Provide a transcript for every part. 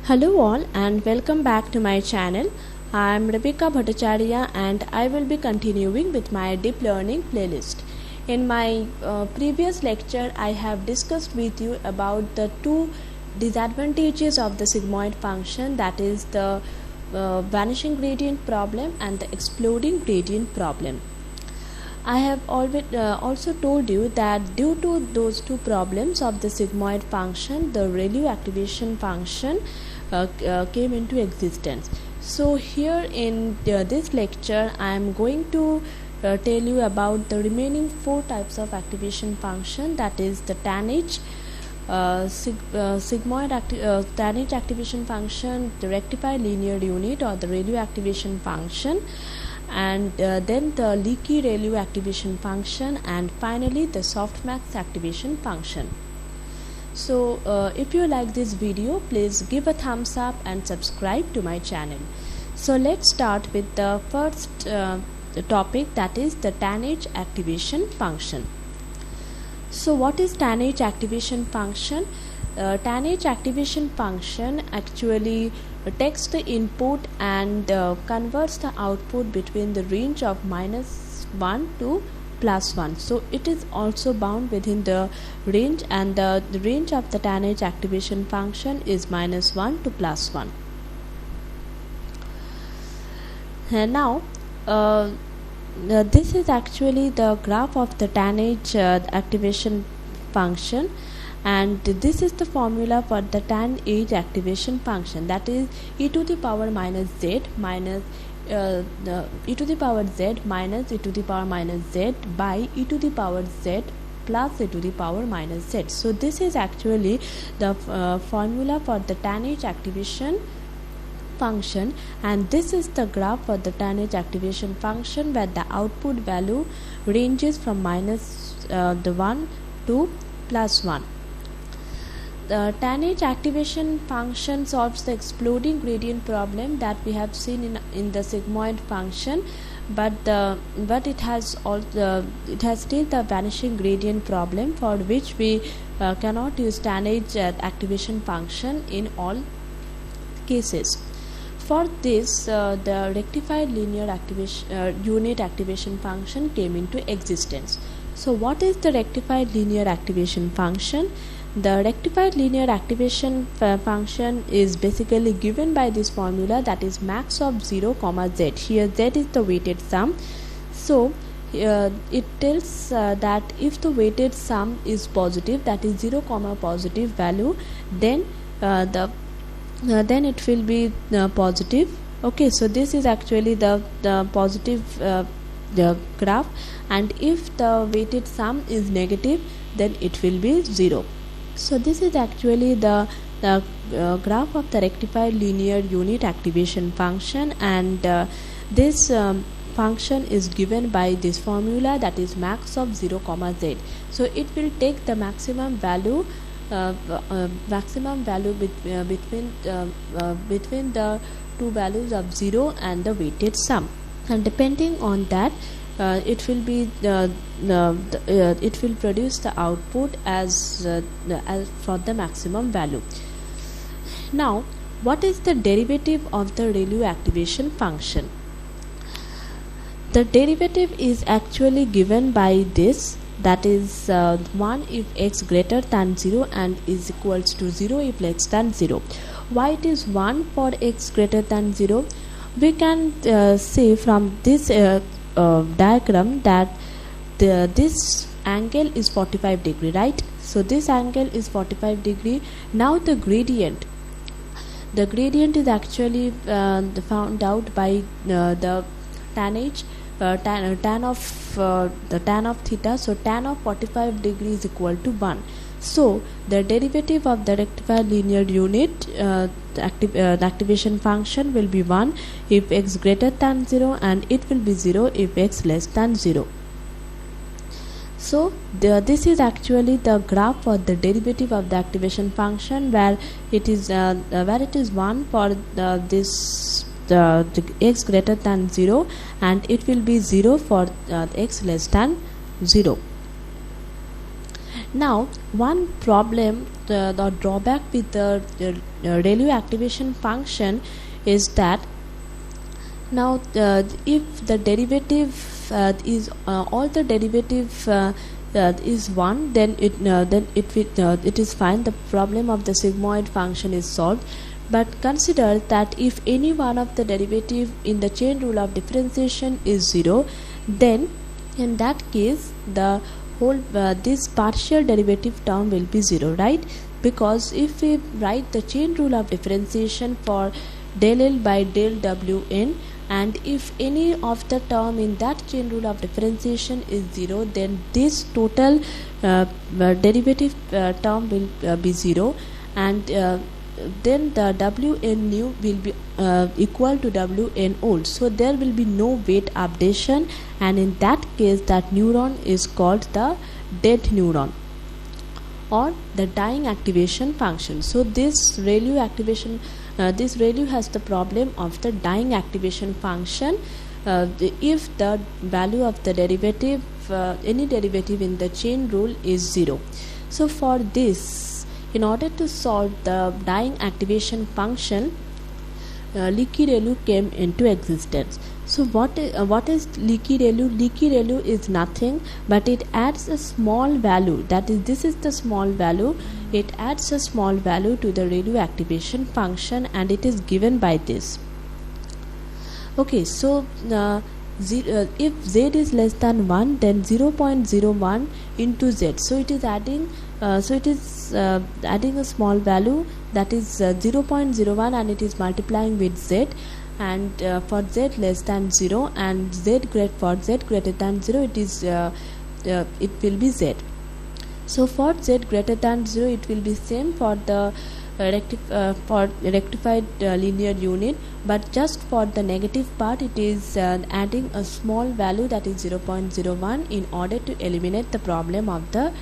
Hello all and welcome back to my channel. I am Rebecca Bhattacharya and I will be continuing with my deep learning playlist. In my previous lecture I have discussed with you about the two disadvantages of the sigmoid function, that is the vanishing gradient problem and the exploding gradient problem. I have also told you that due to those two problems of the sigmoid function, the ReLU activation function came into existence. So here in this lecture I am going to tell you about the remaining four types of activation function, that is the tanh, tanh activation function, the rectified linear unit or the ReLU activation function, and then the leaky ReLU activation function, and finally the softmax activation function. So if you like this video, please give a thumbs up and subscribe to my channel. So let's start with the first topic, that is the tanh activation function. So what is tanh activation function? Tanh activation function actually takes the input and converts the output between the range of -1 to +1. So it is also bound within the range, and the range of the tanh activation function is -1 to +1. And now this is actually the graph of the tanh activation function, and this is the formula for the tanh activation function, that is e to the power minus z minus e to the power z minus e to the power minus z by e to the power z plus e to the power minus z. So this is actually the formula for the tanh activation function, and this is the graph for the tanh activation function where the output value ranges from -1 to +1. The tanh activation function solves the exploding gradient problem that we have seen in the sigmoid function, but it has still the vanishing gradient problem, for which we cannot use tanh activation function in all cases. For this, the rectified linear unit activation function came into existence. So what is the rectified linear activation function? The rectified linear activation function is basically given by this formula, that is max of 0, z. Here z is the weighted sum. So it tells that if the weighted sum is positive, that is 0, positive value, then then it will be positive. Okay, so this is actually the positive the graph, and if the weighted sum is negative, then it will be 0. So this is actually the graph of the rectified linear unit activation function, and this function is given by this formula, that is max of 0, z. So it will take the maximum value between the two values of 0 and the weighted sum, and depending on that it will be it will produce the output as for the maximum value. Now what is the derivative of the ReLU activation function? The derivative is actually given by this, that is 1 if x greater than 0 and is equals to 0 if less than 0. Why it is 1 for x greater than 0? We can see from this diagram that this angle is 45 degree, right? So this angle is 45 degree. Now the gradient is actually found out by the tan of theta. So tan of 45 degree is equal to 1. So the derivative of the rectified linear unit the activation function will be 1 if x greater than 0, and it will be 0 if x less than 0. So this is actually the graph for the derivative of the activation function, where it is 1 for this the x greater than 0, and it will be 0 for x less than 0. Now, one problem, the drawback with the ReLU activation function is that now if the derivative is all the derivative is 1, then it is fine. The problem of the sigmoid function is solved. But consider that if any one of the derivative in the chain rule of differentiation is 0, then in that case the whole this partial derivative term will be 0, right? Because if we write the chain rule of differentiation for del L by del Wn, and if any of the term in that chain rule of differentiation is 0, then this total derivative term will be 0, and then the Wn new will be equal to Wn old. So there will be no weight updation, and in that case that neuron is called the dead neuron or the dying activation function. So this ReLU activation this ReLU has the problem of the dying activation function if the value of the derivative any derivative in the chain rule is 0. So for this, in order to solve the dying activation function, leaky ReLU came into existence. So what is leaky ReLU? Leaky ReLU is nothing but it adds a small value, that is, this is the small value. It adds a small value to the ReLU activation function, and it is given by this. Okay, so if z is less than 1, then 0.01 into z. So it is adding adding a small value, that is 0.01, and it is multiplying with z, and for z less than 0 and for z greater than 0, it is it will be z. So for z greater than 0, it will be same for the rectified linear unit, but just for the negative part it is adding a small value, that is 0.01, in order to eliminate the problem of the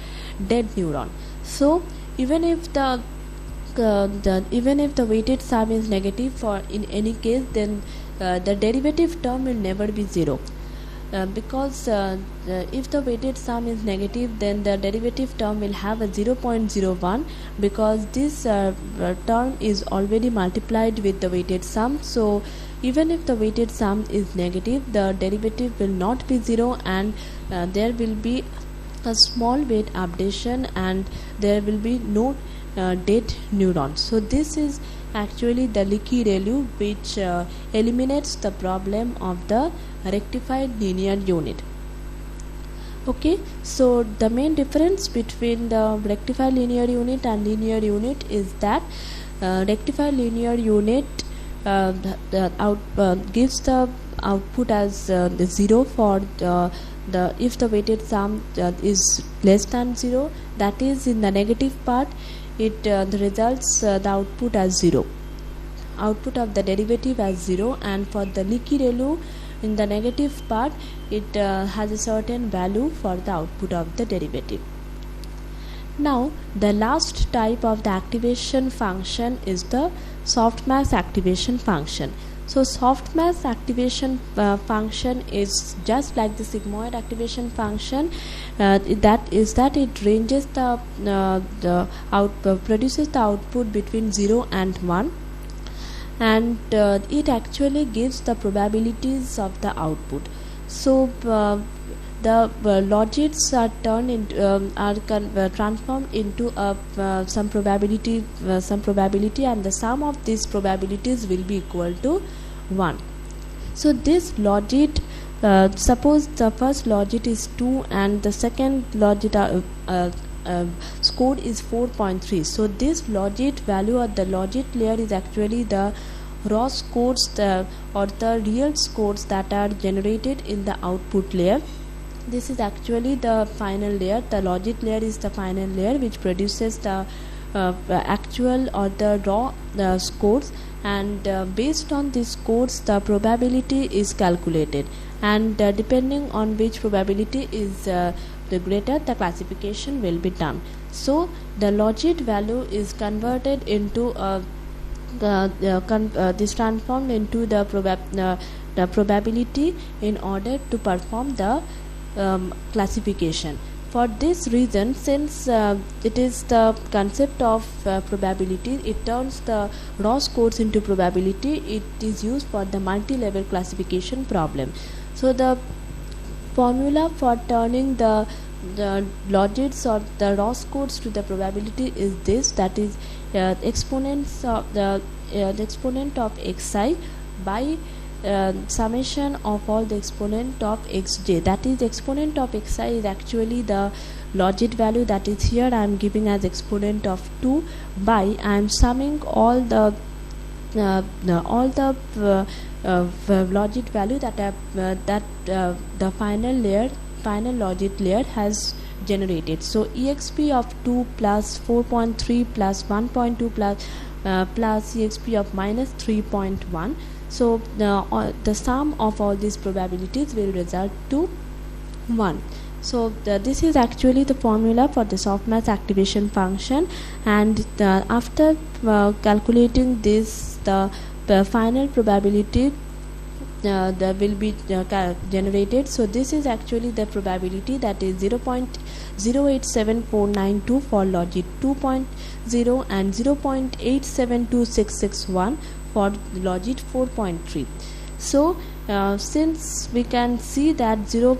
dead neuron. So even if the weighted sum is negative for in any case, then the derivative term will never be 0. Because if the weighted sum is negative, then the derivative term will have a 0.01, because this term is already multiplied with the weighted sum. So even if the weighted sum is negative, the derivative will not be 0, and there will be a small weight updation, and there will be no dead neurons. So this is actually the leaky ReLU, which eliminates the problem of the rectified linear unit. Okay, so the main difference between the rectified linear unit and linear unit is that rectified linear unit gives the output as 0 for if the weighted sum is less than 0, that is in the negative part it the results the output as 0, output of the derivative as 0, and for the leaky ReLU in the negative part it has a certain value for the output of the derivative. Now the last type of the activation function is the softmax activation function. So softmax activation function is just like the sigmoid activation function, that it ranges produces the output between 0 and 1, and it actually gives the probabilities of the output. So the logits are turned into transformed into some probability, and the sum of these probabilities will be equal to 1. So this logit, suppose the first logit is 2 and the second logit score is 4.3. So this logit value or the logit layer is actually the raw scores or the real scores that are generated in the output layer. This is actually the final layer. The logit layer is the final layer which produces the actual or the raw scores, and based on these scores the probability is calculated, and depending on which probability is the greater, the classification will be done. So the logit value is converted into this transformed into the probability in order to perform the classification. for this reason, since it is the concept of probability, it turns the Ross codes into probability. It is used for the multi-level classification problem. So the formula for turning the logits or the Ross codes to the probability is this, that is exponents of the exponent of xi by summation of all the exponent of xj. That is, exponent of xi is actually the logit value, that is here I am giving as exponent of 2, by I am summing all the logit value that the final logit layer has generated. So exp of 2 plus 4.3 plus 1.2 plus exp of minus 3.1. So the sum of all these probabilities will result to 1. So this is actually the formula for the softmax activation function, and after calculating this, the final probability that will be generated. So this is actually the probability, that is 0.087492 for logit 2.0 and 0.872661 for logit 4.3. So since we can see that the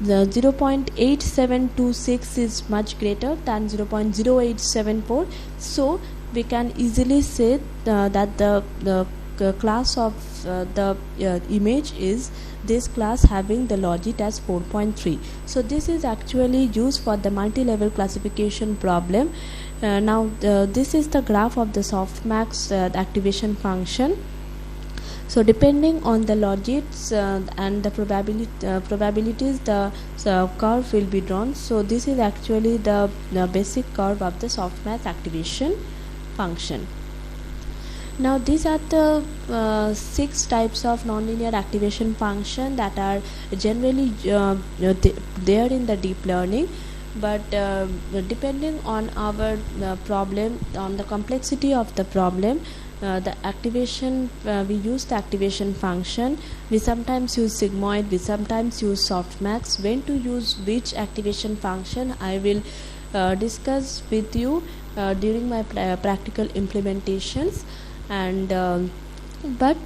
0.8726 is much greater than 0.0874, so we can easily say that the class of the image is this class having the logit as 4.3. So this is actually used for the multi-level classification problem. Now this is the graph of the softmax activation function. So depending on the logits and the probabilities, the curve will be drawn. So this is actually the basic curve of the softmax activation function. Now these are the 6 types of nonlinear activation function that are generally there in the deep learning, but depending on our problem, on the complexity of the problem, the activation we use the activation function. We sometimes use sigmoid, we sometimes use softmax. When to use which activation function, I will discuss with you during my practical implementations. And but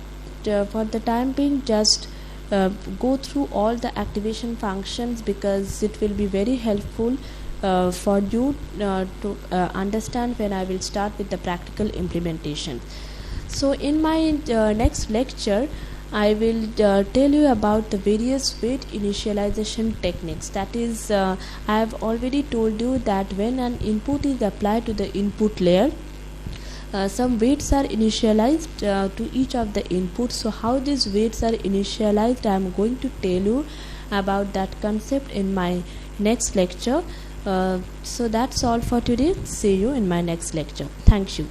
for the time being, just go through all the activation functions, because it will be very helpful for you to understand when I will start with the practical implementation. So in my next lecture, I will tell you about the various weight initialization techniques. That is, I have already told you that when an input is applied to the input layer, some weights are initialized to each of the inputs. So how these weights are initialized, I am going to tell you about that concept in my next lecture. So that's all for today. See you in my next lecture. Thank you.